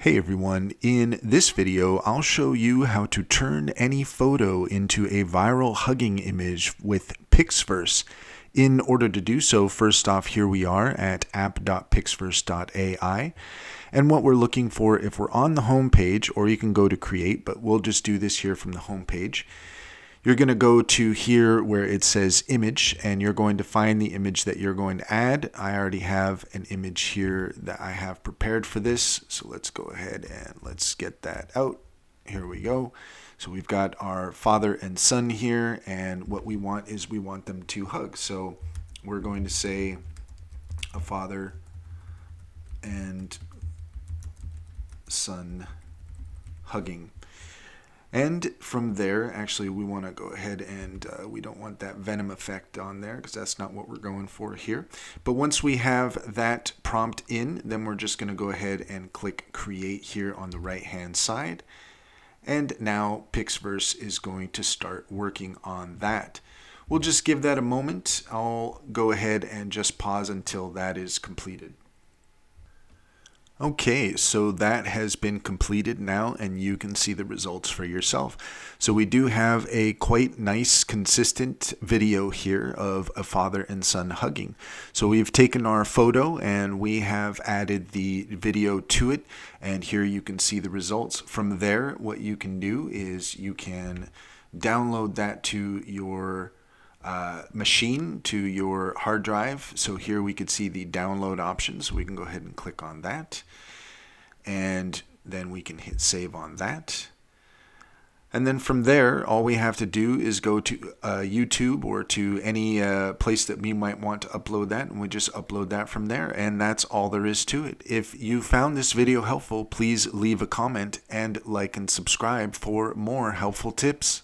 Hey everyone, in this video I'll show you how to turn any photo into a viral hugging image with Pixverse. In order to do so, first off, here we are at app.pixverse.ai, and what we're looking for, if we're on the home page, or you can go to create, but we'll just do this here from the home page. You're going to go to here where it says image, and you're going to find the image that you're going to add. I already have an image here that I have prepared for this, so let's go ahead and let's get that out. Here we go. So we've got our father and son here, and what we want is we want them to hug. So we're going to say a father and son hugging. And from there, actually, we want to go ahead and we don't want that venom effect on there because that's not what we're going for here. But once we have that prompt in, then we're just going to go ahead and click create here on the right hand side. And now Pixverse is going to start working on that. We'll just give that a moment. I'll go ahead and just pause until that is completed. Okay, so that has been completed now, and you can see the results for yourself. So we do have a quite nice, consistent video here of a father and son hugging. So we've taken our photo and we have added the video to it, and here you can see the results. From there, what you can do is you can download that to your machine, to your hard drive. So here we could see the download options. We can go ahead and click on that, and then we can hit save on that. And then from there, all we have to do is go to YouTube or to any place that we might want to upload that, and we just upload that from there, and that's all there is to it. If you found this video helpful, please leave a comment and like and subscribe for more helpful tips.